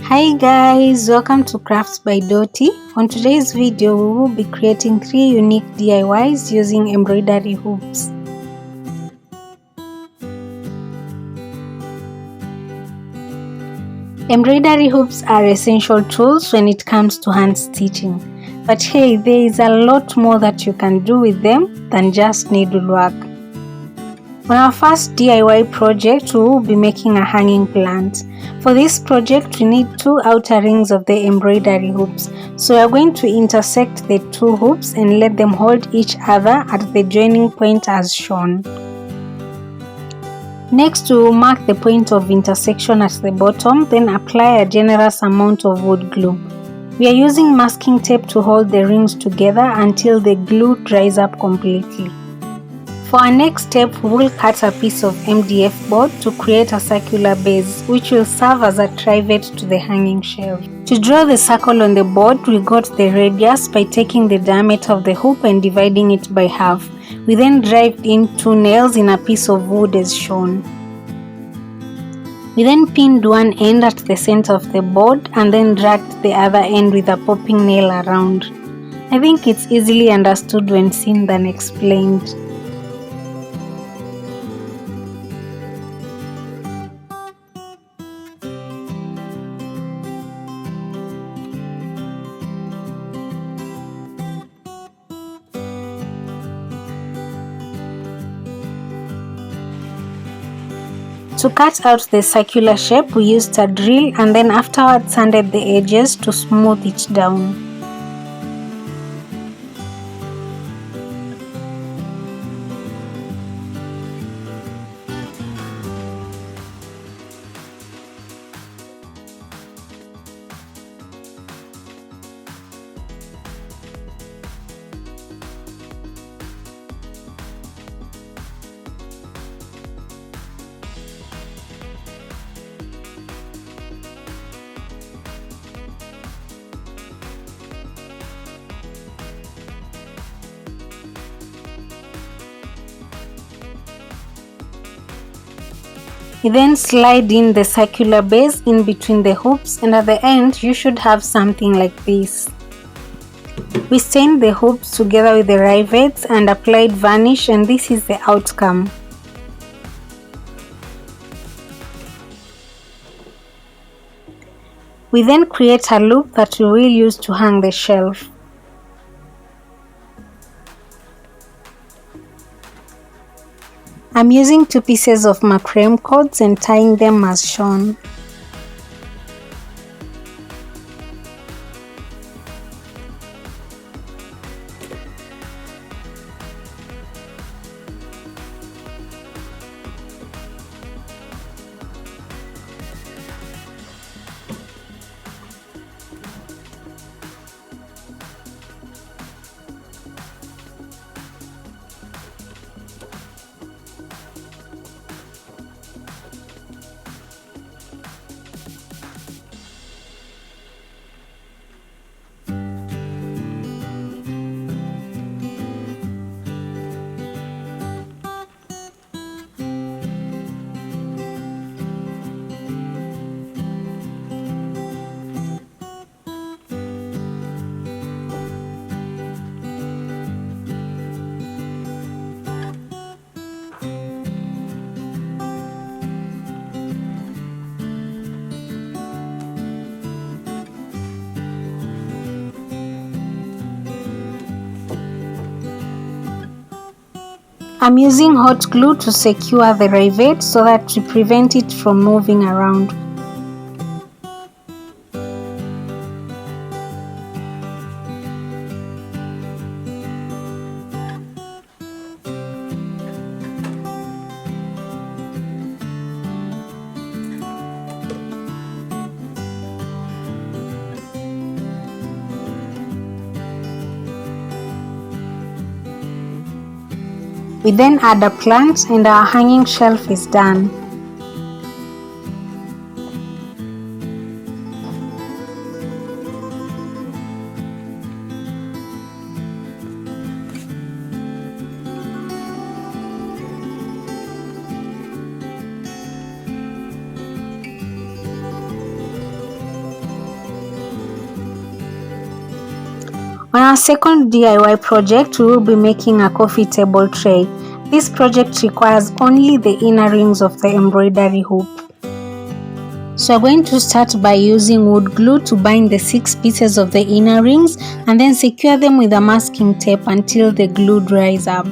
Hi guys, welcome to Crafts by Doti. On today's video, we will be creating 3 unique DIYs using embroidery hoops. Embroidery hoops are essential tools when it comes to hand stitching. But hey, there is a lot more that you can do with them than just needlework. On our first DIY project, we will be making a hanging plant. For this project, we need 2 outer rings of the embroidery hoops. So we are going to intersect the 2 hoops and let them hold each other at the joining point as shown. Next, we will mark the point of intersection at the bottom, then apply a generous amount of wood glue. We are using masking tape to hold the rings together until the glue dries up completely. For our next step, we will cut a piece of MDF board to create a circular base which will serve as a trivet to the hanging shelf. To draw the circle on the board, we got the radius by taking the diameter of the hoop and dividing it by half. We then drived in 2 nails in a piece of wood as shown. We then pinned one end at the center of the board and then dragged the other end with a popping nail around. I think it's easily understood when seen than explained. To cut out the circular shape, we used a drill and then afterwards sanded the edges to smooth it down. You then slide in the circular base in between the hoops, and at the end you should have something like this. We stained the hoops together with the rivets and applied varnish, and this is the outcome. We then create a loop that we will use to hang the shelf. I'm using 2 pieces of macrame cords and tying them as shown. I'm using hot glue to secure the rivet so that to prevent it from moving around. We then add a plant and our hanging shelf is done. On our second DIY project, we will be making a coffee table tray. This project requires only the inner rings of the embroidery hoop. So we're going to start by using wood glue to bind the 6 pieces of the inner rings and then secure them with a masking tape until the glue dries up.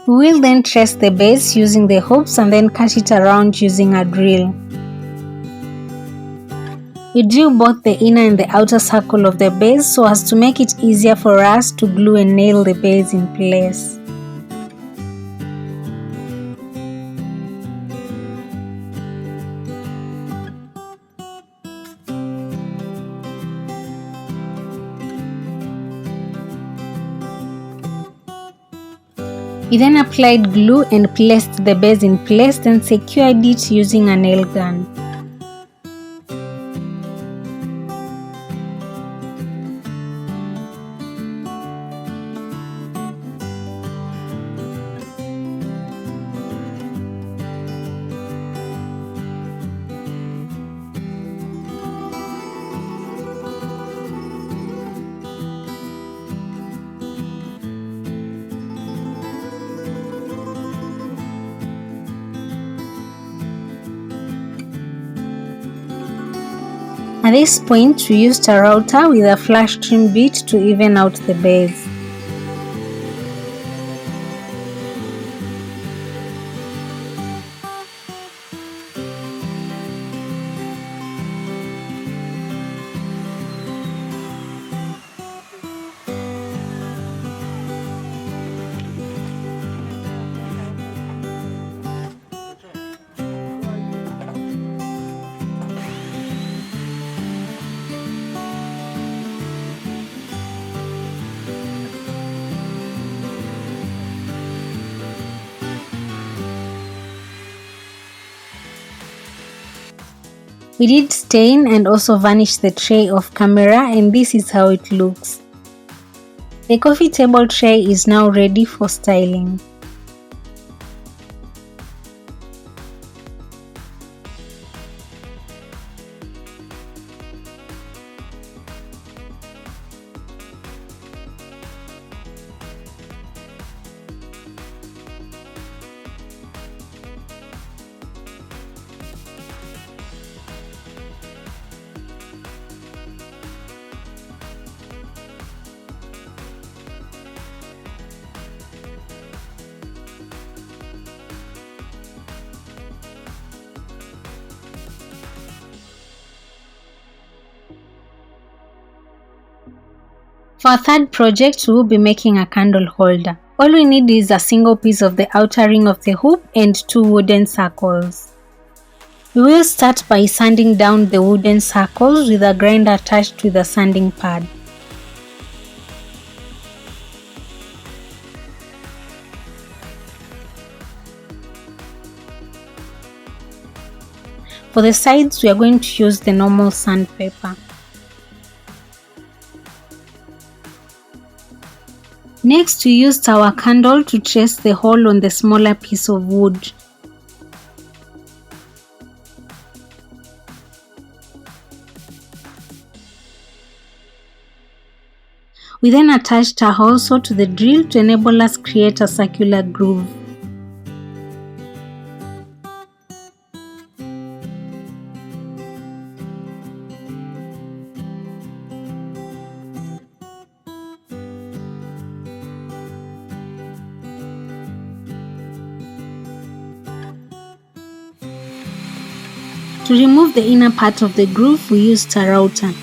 We will then trace the base using the hoops and then cut it around using a drill. We drill both the inner and the outer circle of the base so as to make it easier for us to glue and nail the base in place. We then applied glue and placed the base in place and secured it using a nail gun. At this point, we used a router with a flash trim bit to even out the base. We did stain and also varnish the tray off camera, and this is how it looks. The coffee table tray is now ready for styling. For our third project, we will be making a candle holder. All we need is a single piece of the outer ring of the hoop and 2 wooden circles. We will start by sanding down the wooden circles with a grinder attached with a sanding pad. For the sides, we are going to use the normal sandpaper. Next, we used our candle to trace the hole on the smaller piece of wood. We then attached a hole saw to the drill to enable us create a circular groove. To remove the inner part of the groove, we used a router.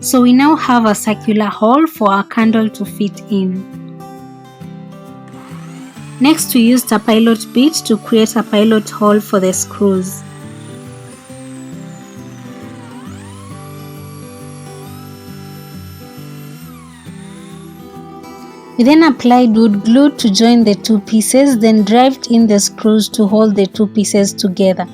So we now have a circular hole for our candle to fit in. Next we used a pilot bit to create a pilot hole for the screws. We then applied wood glue to join the two pieces, then drived in the screws to hold the two pieces together.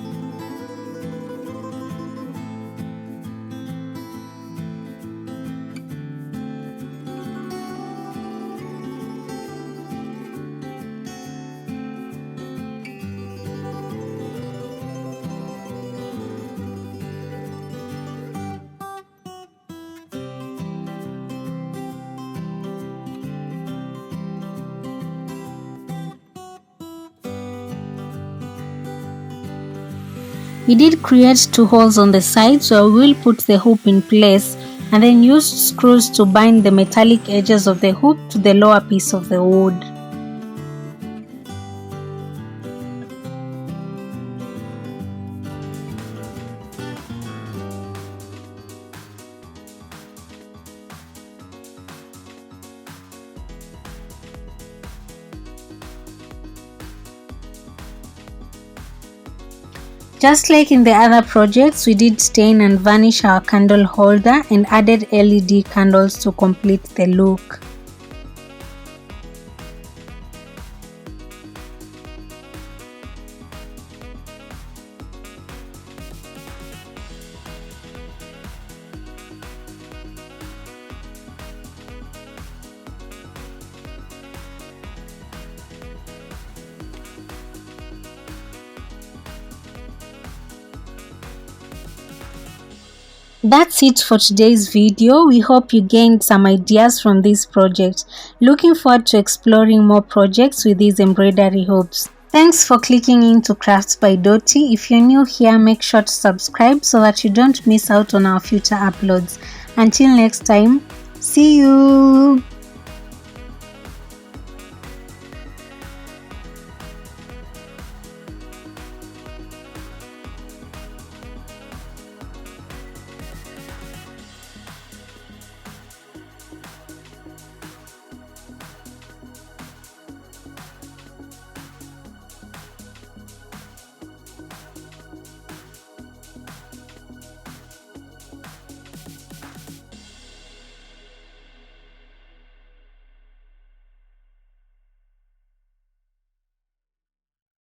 We did create two holes on the sides where we will put the hoop in place, and then used screws to bind the metallic edges of the hoop to the lower piece of the wood. Just like in the other projects, we did stain and varnish our candle holder and added LED candles to complete the look. That's it for today's video. We hope you gained some ideas from this project. Looking forward to exploring more projects with these embroidery hoops. Thanks for clicking into Crafts by Doti. If you're new here, make sure to subscribe so that you don't miss out on our future uploads. Until next time, see you!